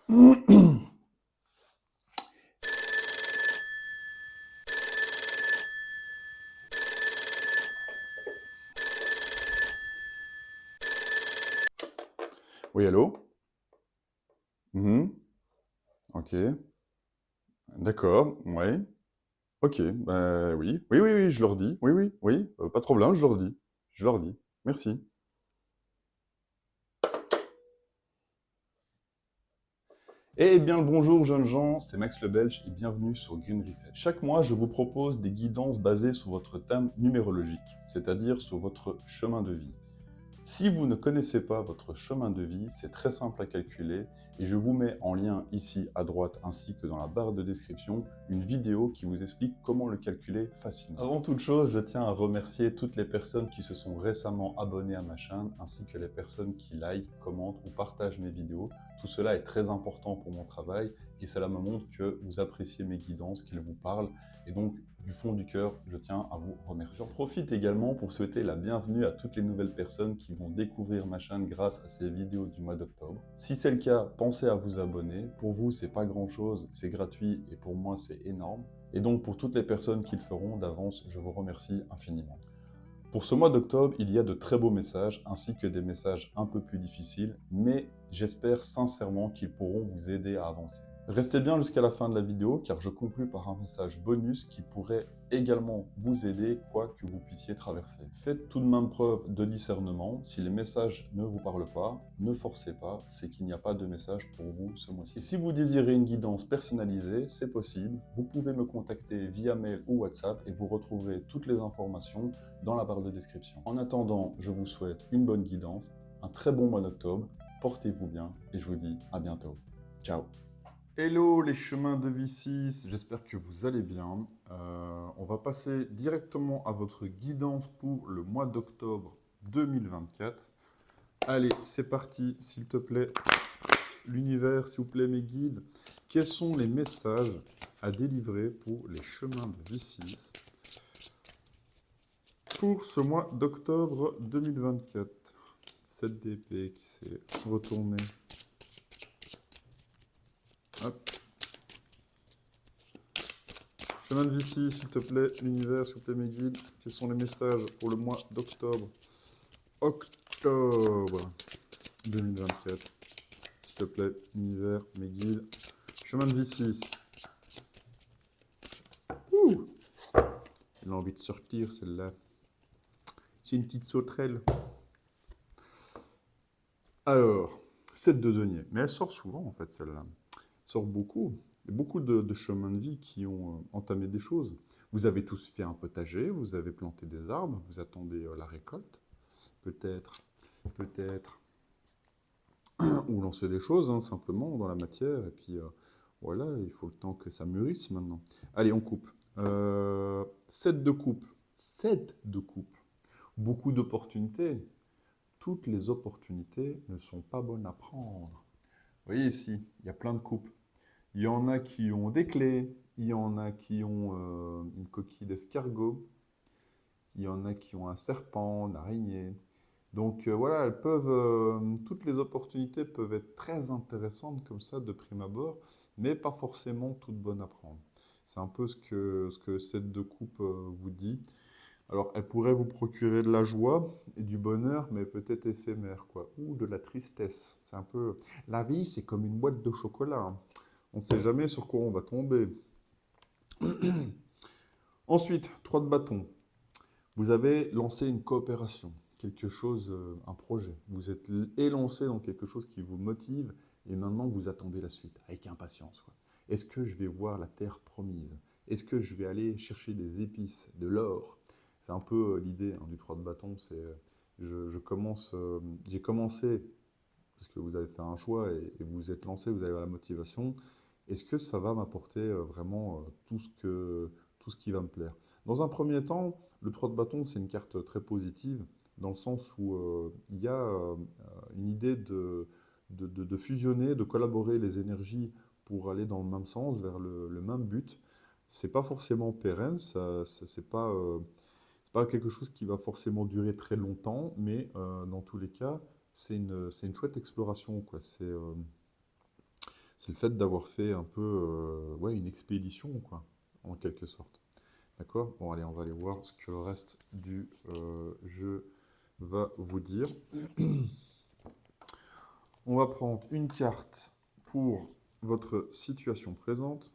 Oui, allô? Mhm. Ok. D'accord, ouais. Ok, bah oui. Oui, oui, oui, je leur dis. Oui, oui, oui, pas de problème, je leur dis. Je leur dis. Merci. Eh bien, le bonjour jeunes gens, c'est Max le Belge et bienvenue sur Green Reset. Chaque mois, je vous propose des guidances basées sur votre thème numérologique, c'est-à-dire sur votre chemin de vie. Si vous ne connaissez pas votre chemin de vie, c'est très simple à calculer et je vous mets en lien ici à droite ainsi que dans la barre de description une vidéo qui vous explique comment le calculer facilement. Avant toute chose, je tiens à remercier toutes les personnes qui se sont récemment abonnées à ma chaîne ainsi que les personnes qui like, commentent ou partagent mes vidéos. Tout cela est très important pour mon travail et cela me montre que vous appréciez mes guidances, qu'elles vous parlent et donc du fond du cœur, je tiens à vous remercier. J'en profite également pour souhaiter la bienvenue à toutes les nouvelles personnes qui vont découvrir ma chaîne grâce à ces vidéos du mois d'octobre. Si c'est le cas, pensez à vous abonner. Pour vous, c'est pas grand chose, c'est gratuit et pour moi, c'est énorme. Et donc, pour toutes les personnes qui le feront d'avance, je vous remercie infiniment. Pour ce mois d'octobre, il y a de très beaux messages, ainsi que des messages un peu plus difficiles, mais j'espère sincèrement qu'ils pourront vous aider à avancer. Restez bien jusqu'à la fin de la vidéo, car je conclus par un message bonus qui pourrait également vous aider, quoi que vous puissiez traverser. Faites tout de même preuve de discernement. Si les messages ne vous parlent pas, ne forcez pas, c'est qu'il n'y a pas de message pour vous ce mois-ci. Et si vous désirez une guidance personnalisée, c'est possible. Vous pouvez me contacter via mail ou WhatsApp et vous retrouverez toutes les informations dans la barre de description. En attendant, je vous souhaite une bonne guidance, un très bon mois d'octobre, portez-vous bien et je vous dis à bientôt. Ciao. Hello les chemins de vie 6, j'espère que vous allez bien. On va passer directement à votre guidance pour le mois d'octobre 2024. Allez, c'est parti, s'il te plaît. L'univers, s'il vous plaît, mes guides. Quels sont les messages à délivrer pour les chemins de vie 6 pour ce mois d'octobre 2024? 7 d'épée qui s'est retourné. Hop. Chemin de Vici, s'il te plaît, l'univers, s'il te plaît, mes guides. Quels sont les messages pour le mois d'octobre? Octobre 2024. S'il te plaît, l'univers, mes guides. Chemin de Vici. Ouh, elle a envie de sortir, celle-là. C'est une petite sauterelle. Alors, 7 de denier. Mais elle sort souvent, en fait, celle-là. Elle sort beaucoup. Il y a beaucoup de chemins de vie qui ont entamé des choses. Vous avez tous fait un potager, vous avez planté des arbres, vous attendez la récolte. Peut-être, peut-être. Ou lancer des choses, hein, simplement, dans la matière. Et puis, voilà, il faut le temps que ça mûrisse maintenant. Allez, on coupe. 7 de coupe. 7 de coupe. Beaucoup d'opportunités. Toutes les opportunités ne sont pas bonnes à prendre. Vous voyez ici, il y a plein de coupes. Il y en a qui ont des clés, il y en a qui ont une coquille d'escargot, il y en a qui ont un serpent, une araignée. Donc voilà, toutes les opportunités peuvent être très intéressantes comme ça de prime abord, mais pas forcément toutes bonnes à prendre. C'est un peu ce que cette de coupe vous dit. Alors, elle pourrait vous procurer de la joie et du bonheur, mais peut-être éphémère, quoi. Ou de la tristesse. C'est un peu... La vie, c'est comme une boîte de chocolat, hein. On ne sait jamais sur quoi on va tomber. Ensuite, 3 de bâton. Vous avez lancé une coopération, quelque chose, un projet. Vous êtes élancé dans quelque chose qui vous motive et maintenant vous attendez la suite avec impatience, quoi. Est-ce que je vais voir la terre promise? Est-ce que je vais aller chercher des épices, de l'or? C'est un peu l'idée, hein, du 3 de bâton. C'est, j'ai commencé parce que vous avez fait un choix et vous êtes lancé, vous avez la motivation. Est-ce que ça va m'apporter vraiment tout ce qui va me plaire? Dans un premier temps, le 3 de bâton, c'est une carte très positive, dans le sens où il y a une idée de fusionner, de collaborer les énergies pour aller dans le même sens, vers le même but. C'est pas forcément pérenne, c'est pas quelque chose qui va forcément durer très longtemps, mais dans tous les cas, c'est une chouette exploration, quoi. C'est le fait d'avoir fait un peu ouais, une expédition, quoi, en quelque sorte. D'accord? Bon, allez, on va aller voir ce que le reste du jeu va vous dire. On va prendre une carte pour votre situation présente.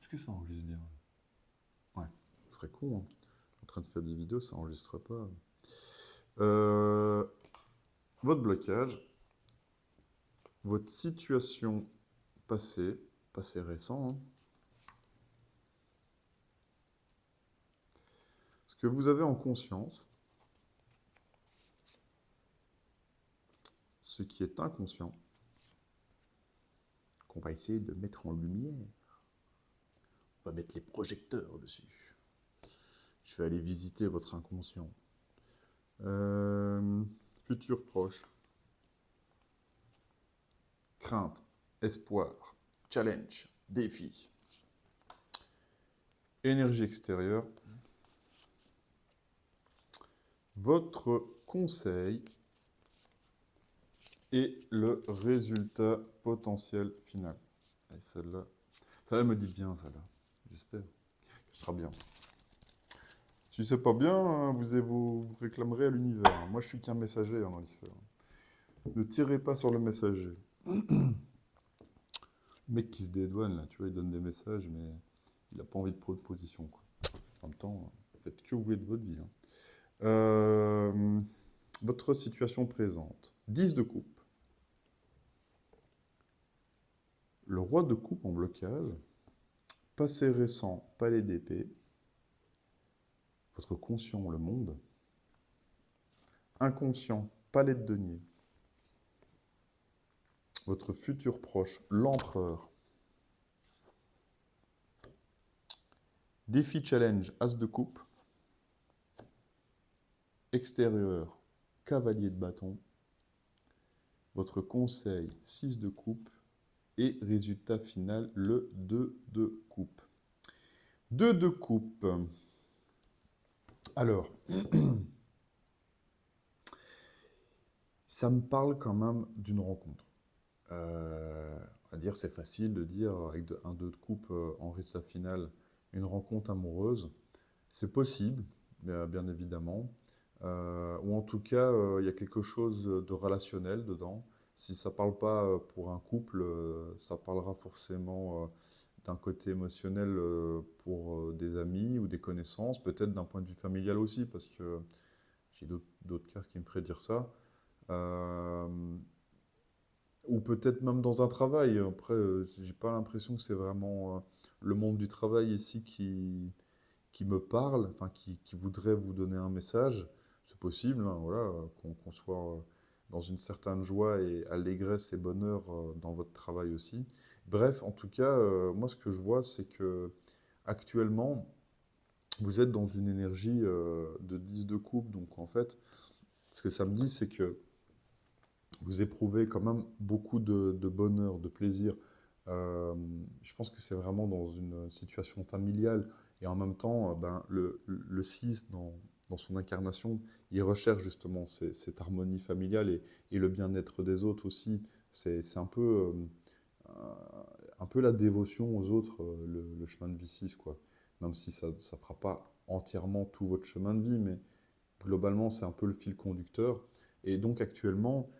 Est-ce que ça enregistre bien? Ouais, ce serait con, hein. En train de faire des vidéos, ça n'enregistre pas. Votre blocage, votre situation passée, passé récent, hein. Ce que vous avez en conscience, ce qui est inconscient, qu'on va essayer de mettre en lumière. On va mettre les projecteurs dessus. Je vais aller visiter votre inconscient. Futur proche. Crainte, espoir, challenge, défi. Énergie extérieure. Votre conseil et le résultat potentiel final. Et celle-là me dit bien, celle-là. J'espère que ce sera bien. Si c'est pas bien, hein, vous réclamerez à l'univers. Moi, je suis qu'un messager dans l'histoire. Ne tirez pas sur le messager. Le mec qui se dédouane, là, tu vois, il donne des messages, mais il n'a pas envie de prendre position, quoi. En même temps, faites ce que vous voulez de votre vie, hein. Votre situation présente. 10 de coupe. Le roi de coupe en blocage. Passé récent, palais d'épée. Votre conscient, le monde. Inconscient, palais de denier. Votre futur proche, l'empereur. Défi challenge, as de coupe. Extérieur, cavalier de bâton. Votre conseil, 6 de coupe. Et résultat final, le 2 de coupe. 2 de coupe. Alors, ça me parle quand même d'une rencontre. À dire, c'est facile de dire, avec un 2 de coupe en résultat final, une rencontre amoureuse. C'est possible, bien évidemment. Ou en tout cas, il y a quelque chose de relationnel dedans. Si ça ne parle pas pour un couple, ça parlera forcément d'un côté émotionnel pour des amis ou des connaissances, peut-être d'un point de vue familial aussi, parce que j'ai d'autres cartes qui me feraient dire ça. Ou peut-être même dans un travail. Après, j'ai pas l'impression que c'est vraiment le monde du travail ici qui me parle, enfin qui voudrait vous donner un message. C'est possible, hein, voilà, qu'on soit dans une certaine joie et allégresse et bonheur dans votre travail aussi. Bref, en tout cas, moi ce que je vois, c'est que actuellement, vous êtes dans une énergie de 10 de coupe. Donc en fait, ce que ça me dit, c'est que vous éprouvez quand même beaucoup de bonheur, de plaisir. Je pense que c'est vraiment dans une situation familiale. Et en même temps, ben, le 6, dans son incarnation, il recherche justement cette harmonie familiale et le bien-être des autres aussi. C'est un peu la dévotion aux autres, le chemin de vie 6, quoi. Même si ça ne fera pas entièrement tout votre chemin de vie, mais globalement, c'est un peu le fil conducteur. Et donc actuellement,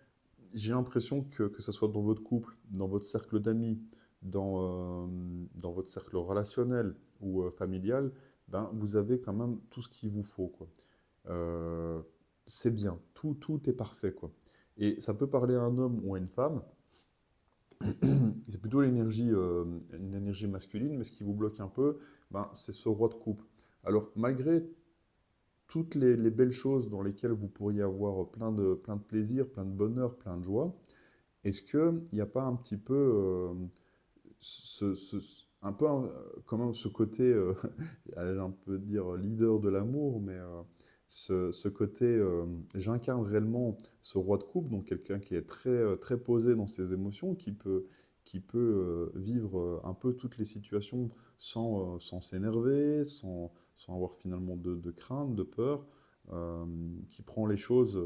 j'ai l'impression que ce soit dans votre couple, dans votre cercle d'amis, dans votre cercle relationnel ou familial, ben, vous avez quand même tout ce qu'il vous faut, quoi. Euh, c'est bien, tout est parfait, quoi. Et ça peut parler à un homme ou à une femme, c'est plutôt une énergie masculine, mais ce qui vous bloque un peu, ben, c'est ce roi de coupe. Alors, malgré toutes les belles choses dans lesquelles vous pourriez avoir plein de plaisir, plein de bonheur, plein de joie, est-ce qu'il n'y a pas un petit peu, un peu quand même ce côté, allez un peu dire leader de l'amour, mais ce côté, j'incarne réellement ce roi de coupe, donc quelqu'un qui est très posé dans ses émotions, qui peut vivre un peu toutes les situations sans s'énerver, sans avoir finalement de crainte, de peur, qui prend les choses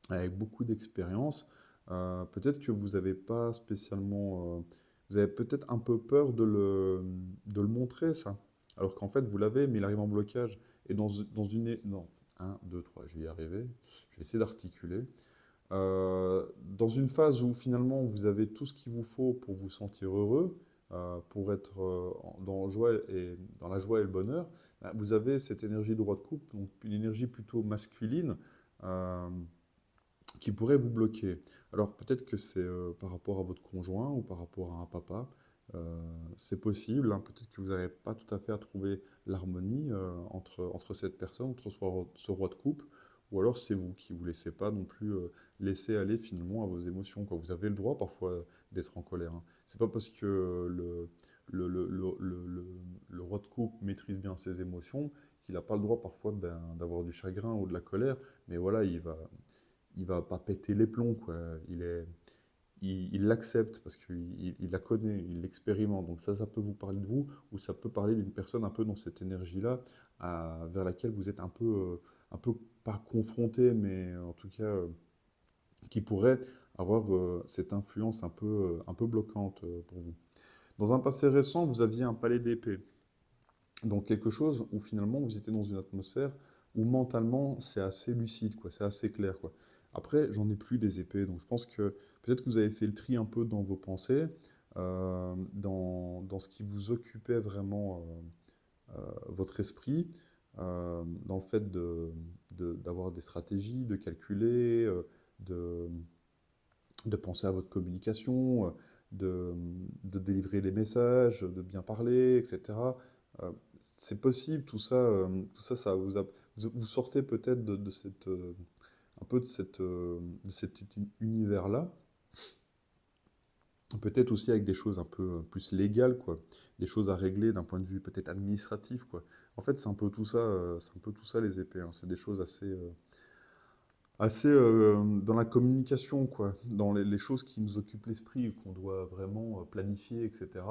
avec beaucoup d'expérience. Peut-être que vous n'avez pas spécialement... vous avez peut-être un peu peur de le montrer, ça. Alors qu'en fait, vous l'avez, mais il arrive en blocage. Et dans une... Non, un, 2, 3, je vais y arriver. Je vais essayer d'articuler. Dans une phase où finalement vous avez tout ce qu'il vous faut pour vous sentir heureux, pour être dans la joie et le bonheur, bah, vous avez cette énergie de roi de coupe, donc une énergie plutôt masculine euh, qui pourrait vous bloquer. Alors peut-être que c'est par rapport à votre conjoint ou par rapport à un papa, c'est possible, hein. Peut-être que vous n'arrivez pas tout à fait à trouver l'harmonie entre cette personne, entre ce roi de coupe, ou alors c'est vous qui ne vous laissez pas non plus laisser aller finalement à vos émotions, quoi. Vous avez le droit parfois d'être en colère, hein. C'est pas parce que le roi de coupe maîtrise bien ses émotions qu'il n'a pas le droit parfois d'avoir du chagrin ou de la colère, mais voilà, il va pas péter les plombs, quoi. Il l'accepte parce qu'il la connaît, il l'expérimente. Donc ça peut vous parler de vous, ou ça peut parler d'une personne un peu dans cette énergie-là, vers laquelle vous êtes un peu pas confronté, mais en tout cas qui pourrait avoir cette influence un peu bloquante pour vous. Dans un passé récent, vous aviez un palais d'épée. Donc quelque chose où finalement vous étiez dans une atmosphère où mentalement c'est assez lucide, quoi, c'est assez clair, quoi. Après, j'en ai plus des épées, donc je pense que peut-être que vous avez fait le tri un peu dans vos pensées, dans ce qui vous occupait vraiment votre esprit, dans le fait d'avoir des stratégies, de calculer, de, de penser à votre communication, de délivrer les messages, de bien parler, etc. C'est possible, tout ça, vous sortez peut-être de cette, un peu de cet univers-là, peut-être aussi avec des choses un peu plus légales, quoi, des choses à régler d'un point de vue peut-être administratif, quoi. En fait, c'est un peu tout ça, c'est un peu tout ça les épées, hein. C'est des choses assez dans la communication, quoi, dans les choses qui nous occupent l'esprit, qu'on doit vraiment planifier, etc.,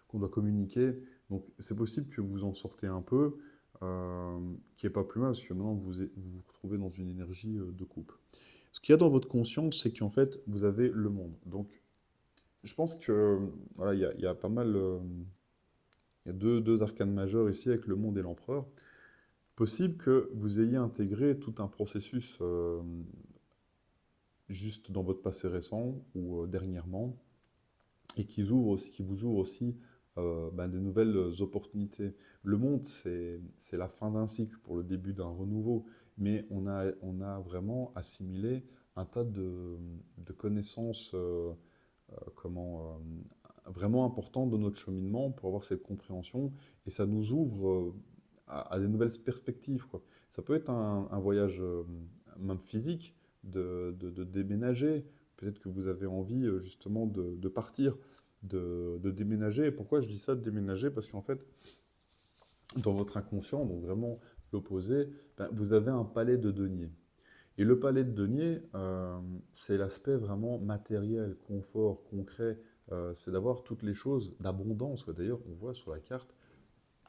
qu'on doit communiquer. Donc c'est possible que vous en sortez un peu, qui n'est pas plus mal, parce que maintenant vous vous retrouvez dans une énergie de couple. Ce qu'il y a dans votre conscience, c'est qu'en fait, vous avez le monde. Donc je pense que voilà, il y a pas mal, il y a deux arcanes majeures ici avec le monde et l'empereur. Possible que vous ayez intégré tout un processus juste dans votre passé récent ou dernièrement, et qui vous ouvre aussi des nouvelles opportunités. Le monde, c'est la fin d'un cycle pour le début d'un renouveau, mais on a vraiment assimilé un tas de connaissances vraiment importantes dans notre cheminement pour avoir cette compréhension, et ça nous ouvre à des nouvelles perspectives, quoi. Ça peut être un voyage même physique, de déménager. Peut-être que vous avez envie justement de partir, de déménager. Et pourquoi je dis ça, de déménager? Parce qu'en fait, dans votre inconscient, donc vraiment l'opposé, ben, vous avez un palais de deniers. Et le palais de deniers, c'est l'aspect vraiment matériel, confort, concret. C'est d'avoir toutes les choses d'abondance, quoi. D'ailleurs, on voit sur la carte,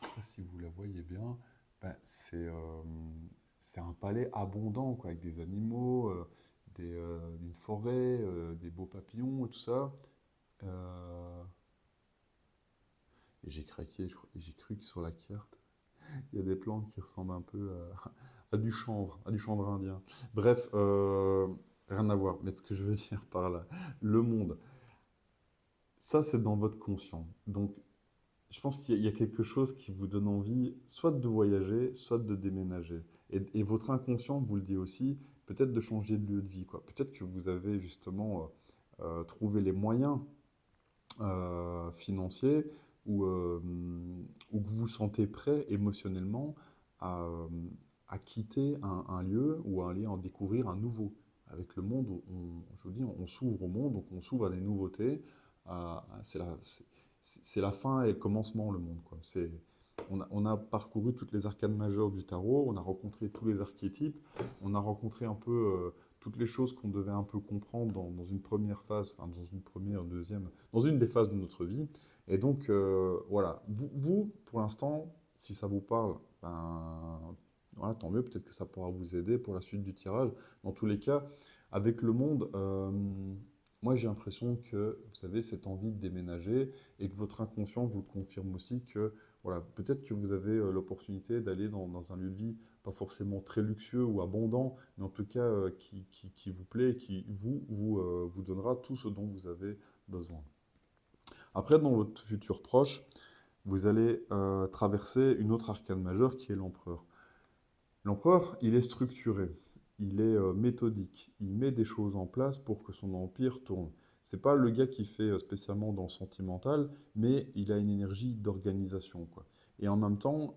je sais pas si vous la voyez bien, ben, c'est un palais abondant, quoi, avec des animaux, une forêt, des beaux papillons et tout ça. Euh, et j'ai craqué, et j'ai cru que sur la carte, il y a des plantes qui ressemblent un peu à du chanvre indien. Bref, rien à voir. Mais ce que je veux dire par là, le monde, ça c'est dans votre conscient. Donc je pense qu'il y a quelque chose qui vous donne envie, soit de voyager, soit de déménager. Et votre inconscient vous le dit aussi, peut-être de changer de lieu de vie, quoi. Peut-être que vous avez justement trouvé les moyens financiers ou que vous vous sentez prêt émotionnellement à, euh, à quitter un lieu ou à aller en découvrir un nouveau. Avec le monde, je vous dis, on s'ouvre au monde, donc on s'ouvre à des nouveautés. C'est la fin et le commencement, le monde, quoi. On a parcouru toutes les arcanes majeures du tarot, on a rencontré tous les archétypes, on a rencontré un peu toutes les choses qu'on devait un peu comprendre dans une première phase, enfin, dans une première, deuxième, dans une des phases de notre vie. Et donc, voilà, pour l'instant, si ça vous parle, ben, voilà, tant mieux, peut-être que ça pourra vous aider pour la suite du tirage. Dans tous les cas, Avec le monde, moi j'ai l'impression que, vous savez, cette envie de déménager et que votre inconscient vous le confirme aussi que, voilà, peut-être que vous avez l'opportunité d'aller dans un lieu de vie pas forcément très luxueux ou abondant, mais en tout cas qui vous plaît et qui vous donnera tout ce dont vous avez besoin. Après, dans votre futur proche, vous allez traverser une autre arcane majeure qui est l'empereur. L'empereur, il est structuré, il est méthodique, il met des choses en place pour que son empire tourne. C'est pas le gars qui fait spécialement dans le sentimental, mais il a une énergie d'organisation, quoi. Et en même temps,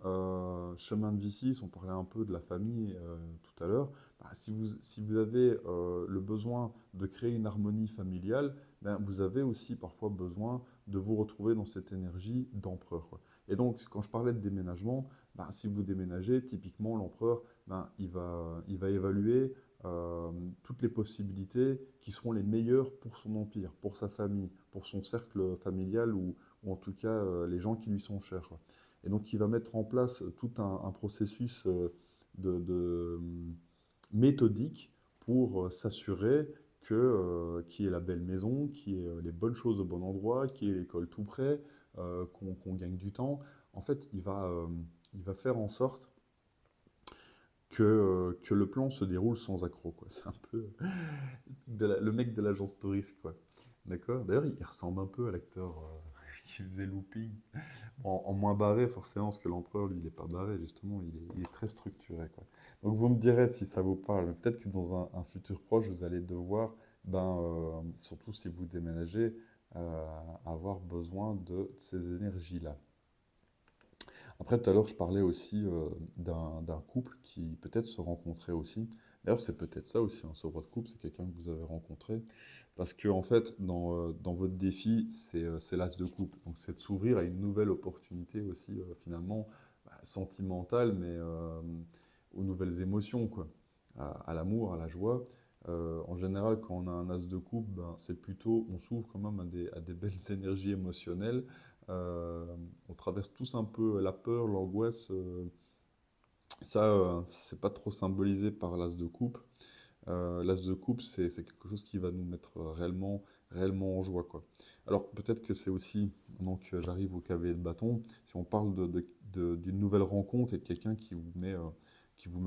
chemin de vie 6, on parlait un peu de la famille tout à l'heure, bah, si vous avez le besoin de créer une harmonie familiale, ben, vous avez aussi parfois besoin de vous retrouver dans cette énergie d'empereur, quoi. Et donc, quand je parlais de déménagement, ben, si vous déménagez, typiquement, l'empereur, ben, il va évaluer toutes les possibilités qui seront les meilleures pour son empire, pour sa famille, pour son cercle familial ou en tout cas les gens qui lui sont chers, quoi. Et donc, il va mettre en place tout un processus de méthodique pour s'assurer qu'il y ait la belle maison, qu'il y ait les bonnes choses au bon endroit, qu'il y ait l'école tout près, qu'on gagne du temps. En fait, il va faire en sorte que le plan se déroule sans accroc, quoi. C'est un peu le mec de l'agence touriste, quoi. D'accord? D'ailleurs, il ressemble un peu à l'acteur qui faisait Looping. En moins barré, forcément, parce que l'empereur, lui, il n'est pas barré, justement, il est très structuré, quoi. Donc, vous me direz si ça vous parle. Peut-être que dans un futur proche, vous allez devoir, ben, surtout si vous déménagez, avoir besoin de ces énergies-là. Après, tout à l'heure, je parlais aussi d'un couple qui peut-être se rencontrait aussi. D'ailleurs, c'est peut-être ça aussi, hein, ce roi de coupe, c'est quelqu'un que vous avez rencontré. Parce que, en fait, dans votre défi, c'est l'as de coupe. Donc, c'est de s'ouvrir à une nouvelle opportunité aussi, finalement, bah, sentimentale, mais aux nouvelles émotions, quoi. À l'amour, à la joie. En général, quand on a un as de coupe, ben, c'est plutôt, on s'ouvre quand même à des belles énergies émotionnelles. Euh, on traverse tous un peu la peur, l'angoisse. Ça, c'est pas trop symbolisé par l'as de coupe. L'as de coupe, c'est quelque chose qui va nous mettre réellement en joie, quoi. Alors, peut-être que c'est aussi, maintenant que j'arrive au cavalier de bâton, si on parle d'une nouvelle rencontre et de quelqu'un qui vous met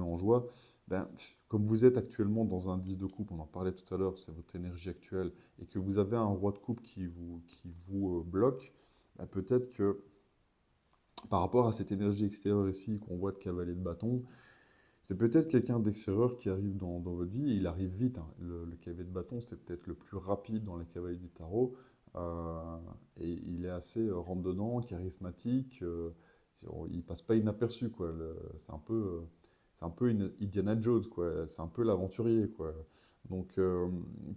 en joie, ben, comme vous êtes actuellement dans un 10 de coupe, on en parlait tout à l'heure, c'est votre énergie actuelle, et que vous avez un roi de coupe qui vous bloque, ben, peut-être que par rapport à cette énergie extérieure ici qu'on voit de cavalier de bâton, c'est peut-être quelqu'un d'extérieur qui arrive dans votre vie, et il arrive vite, hein. Le cavalier de bâton, c'est peut-être le plus rapide dans les cavaliers du tarot, euh, et il est assez rentre-dedans, charismatique, il passe pas inaperçu, quoi. C'est un peu une Indiana Jones, quoi. C'est un peu l'aventurier, quoi. Donc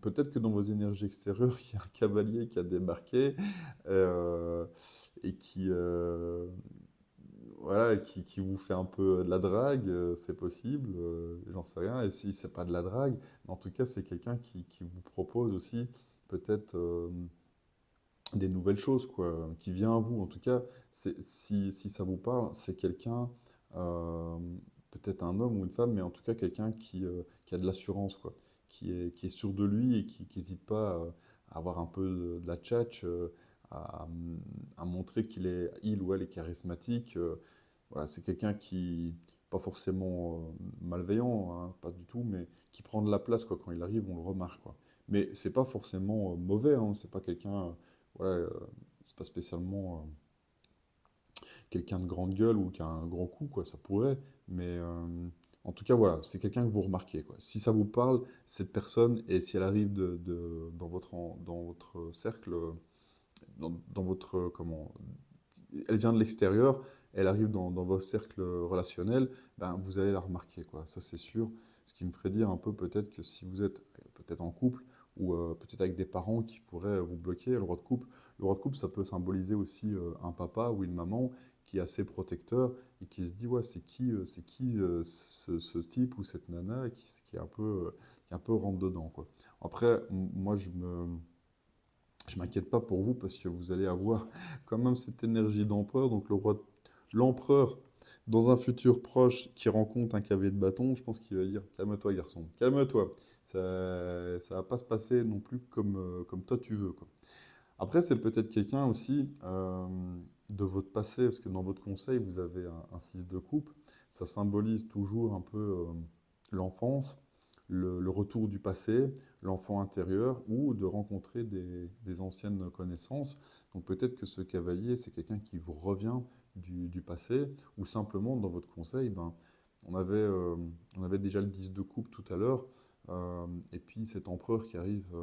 peut-être que dans vos énergies extérieures, il y a un cavalier qui a débarqué euh, et voilà, qui vous fait un peu de la drague, c'est possible, j'en sais rien. Et si c'est pas de la drague, en tout cas, c'est quelqu'un qui vous propose aussi peut-être des nouvelles choses, quoi, qui vient à vous. En tout cas, si ça vous parle, c'est quelqu'un, euh, peut-être un homme ou une femme, mais en tout cas quelqu'un qui a de l'assurance, quoi, qui est sûr de lui et qui n'hésite pas à avoir un peu de la tchatch, à, à montrer il ou elle est charismatique. Voilà, c'est quelqu'un qui, pas forcément malveillant, hein, pas du tout, mais qui prend de la place, quoi. Quand il arrive, on le remarque, quoi. Mais c'est pas forcément mauvais, hein, c'est pas quelqu'un, voilà, c'est pas spécialement quelqu'un de grande gueule ou qui a un gros coup, quoi, ça pourrait, mais en tout cas, voilà, c'est quelqu'un que vous remarquez, quoi. Si ça vous parle, cette personne, et si elle arrive dans votre cercle, dans votre, comment, elle vient de l'extérieur, elle arrive dans votre cercle relationnel, ben, vous allez la remarquer, quoi. Ça, c'est sûr. Ce qui me ferait dire un peu peut-être que si vous êtes peut-être en couple ou peut-être avec des parents qui pourraient vous bloquer, le roi de couple, ça peut symboliser aussi un papa ou une maman qui est assez protecteur et qui se dit, ouais, c'est qui ce type ou cette nana qui est un peu rentre dedans, quoi. Après, moi, je m'inquiète pas pour vous parce que vous allez avoir quand même cette énergie d'empereur. Donc l'empereur, dans un futur proche qui rencontre un cavalier de bâton, je pense qu'il va dire calme-toi garçon, calme-toi. Ça va pas se passer non plus comme toi tu veux, quoi. Après, c'est peut-être quelqu'un aussi de votre passé, parce que dans votre conseil, vous avez un 6 de coupe. Ça symbolise toujours un peu l'enfance, le retour du passé, l'enfant intérieur, ou de rencontrer des anciennes connaissances. Donc peut-être que ce cavalier, c'est quelqu'un qui vous revient du passé, ou simplement dans votre conseil, ben, on avait, euh, on avait déjà le 10 de coupe tout à l'heure, et puis cet empereur qui arrive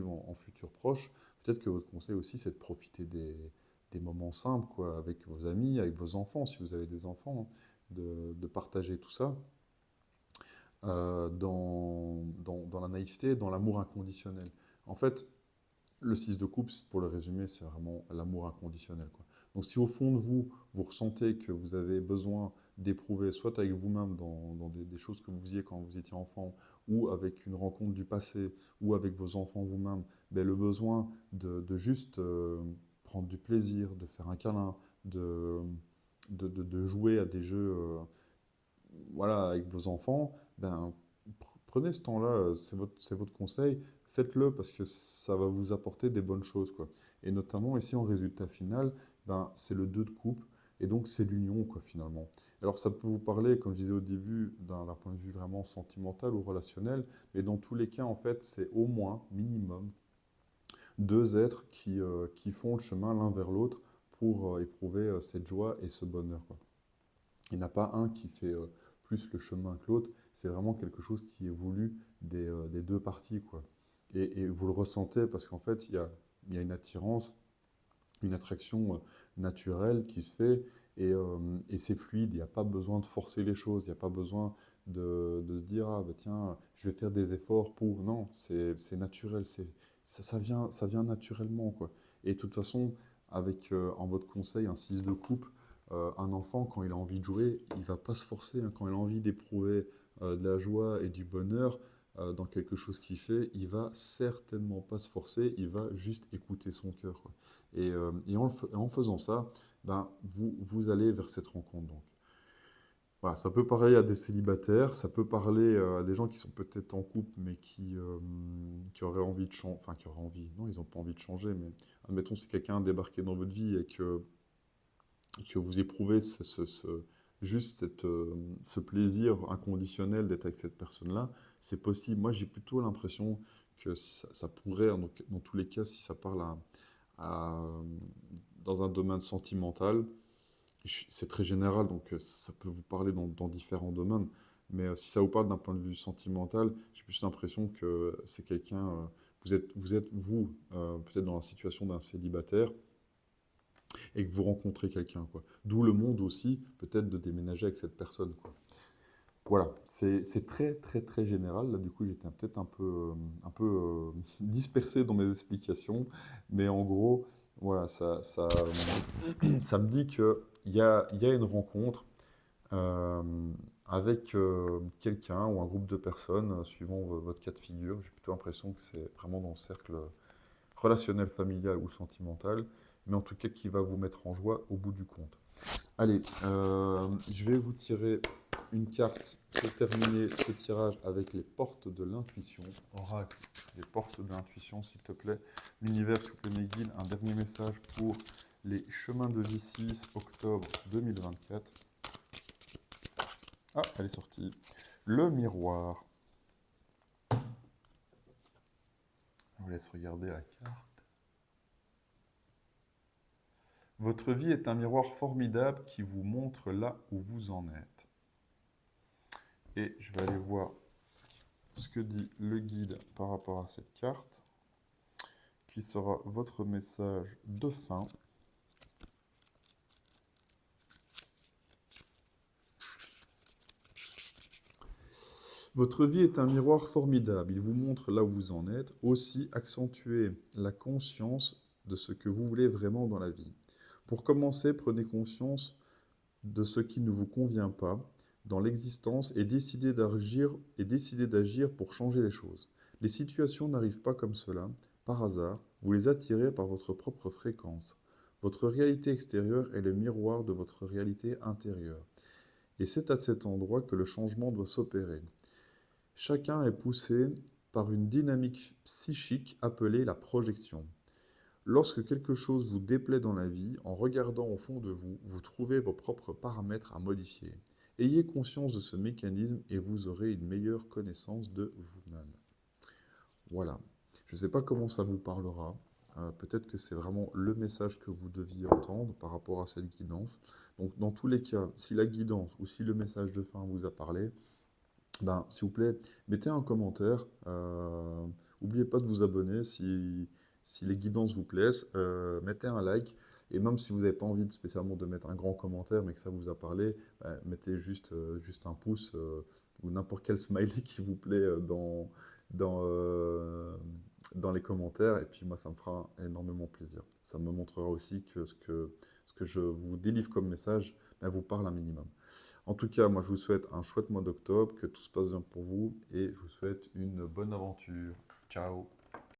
en futur proche. Peut-être que votre conseil aussi, c'est de profiter des moments simples, quoi, avec vos amis, avec vos enfants, si vous avez des enfants, hein, de partager tout ça dans la naïveté, dans l'amour inconditionnel. En fait, le 6 de coupe, pour le résumer, c'est vraiment l'amour inconditionnel, quoi. Donc si au fond de vous, vous ressentez que vous avez besoin d'éprouver, soit avec vous-même dans des choses que vous faisiez quand vous étiez enfant, ou avec une rencontre du passé, ou avec vos enfants vous-même, ben, le besoin de juste prendre du plaisir, de faire un câlin, de, de jouer à des jeux voilà, avec vos enfants, ben, prenez ce temps-là, c'est votre conseil, faites-le parce que ça va vous apporter des bonnes choses, quoi. Et notamment ici en résultat final, ben, c'est le 2 de coupe, et donc c'est l'union, quoi, finalement. Alors ça peut vous parler, comme je disais au début, d'un point de vue vraiment sentimental ou relationnel, mais dans tous les cas, en fait, c'est au moins, minimum, deux êtres qui font le chemin l'un vers l'autre pour éprouver cette joie et ce bonheur, quoi. Il n'y en a pas un qui fait plus le chemin que l'autre, c'est vraiment quelque chose qui est voulu des deux parties, quoi. Et vous le ressentez parce qu'en fait, il y a une attirance, une attraction naturelle qui se fait et c'est fluide, il n'y a pas besoin de forcer les choses, il n'y a pas besoin de se dire, ah bah tiens, je vais faire des efforts pour... Non, c'est naturel, ça vient naturellement, quoi. Et de toute façon, avec en votre conseil un 6 de coupe, un enfant, quand il a envie de jouer, il va pas se forcer, hein. Quand il a envie d'éprouver de la joie et du bonheur dans quelque chose qu'il fait, il va certainement pas se forcer, il va juste écouter son cœur, quoi. Et en faisant ça, ben, vous allez vers cette rencontre. Donc. Voilà, ça peut parler à des célibataires, ça peut parler à des gens qui sont peut-être en couple, mais qui auraient envie de changer. Enfin, qui auraient envie. Non, ils n'ont pas envie de changer, mais admettons si quelqu'un a débarqué dans votre vie et que vous éprouvez juste ce plaisir inconditionnel d'être avec cette personne-là, c'est possible. Moi, j'ai plutôt l'impression que ça pourrait, dans tous les cas, si ça parle à- dans un domaine sentimental, c'est très général, donc ça peut vous parler dans différents domaines. Mais si ça vous parle d'un point de vue sentimental, j'ai plus l'impression que c'est quelqu'un. Vous, peut-être dans la situation d'un célibataire, et que vous rencontrez quelqu'un, quoi. D'où le monde aussi, peut-être, de déménager avec cette personne, quoi. Voilà, c'est très, très, très général. Là, du coup, j'étais peut-être un peu dispersé dans mes explications, mais en gros, voilà, ça me dit qu'il y a une rencontre euh, avec quelqu'un ou un groupe de personnes, suivant votre cas de figure. J'ai plutôt l'impression que c'est vraiment dans le cercle relationnel, familial ou sentimental, mais en tout cas qui va vous mettre en joie au bout du compte. Allez, je vais vous tirer une carte pour terminer ce tirage avec les portes de l'intuition. Oracle, les portes de l'intuition, s'il te plaît. L'univers, s'il vous plaît, mes guides, un dernier message pour les chemins de vie 6 octobre 2024. Ah, elle est sortie. Le miroir. Je vous laisse regarder la carte. Votre vie est un miroir formidable qui vous montre là où vous en êtes. Et je vais aller voir ce que dit le guide par rapport à cette carte, qui sera votre message de fin. Votre vie est un miroir formidable, il vous montre là où vous en êtes, aussi accentuez la conscience de ce que vous voulez vraiment dans la vie. Pour commencer, prenez conscience de ce qui ne vous convient pas dans l'existence et décidez d'agir pour changer les choses. Les situations n'arrivent pas comme cela, par hasard, vous les attirez par votre propre fréquence. Votre réalité extérieure est le miroir de votre réalité intérieure. Et c'est à cet endroit que le changement doit s'opérer. Chacun est poussé par une dynamique psychique appelée la projection. Lorsque quelque chose vous déplaît dans la vie, en regardant au fond de vous, vous trouvez vos propres paramètres à modifier. Ayez conscience de ce mécanisme et vous aurez une meilleure connaissance de vous-même. Voilà. Je ne sais pas comment ça vous parlera. Peut-être que c'est vraiment le message que vous deviez entendre par rapport à cette guidance. Donc, dans tous les cas, si la guidance ou si le message de fin vous a parlé, ben, s'il vous plaît, mettez un commentaire. N'oubliez pas de vous abonner si les guidances vous plaisent. Mettez un like. Et même si vous n'avez pas envie spécialement de mettre un grand commentaire, mais que ça vous a parlé, mettez juste un pouce ou n'importe quel smiley qui vous plaît dans, euh, dans les commentaires. Et puis moi, ça me fera énormément plaisir. Ça me montrera aussi que ce que je vous délivre comme message ben, vous parle un minimum. En tout cas, moi, je vous souhaite un chouette mois d'octobre, que tout se passe bien pour vous et je vous souhaite une bonne aventure. Ciao!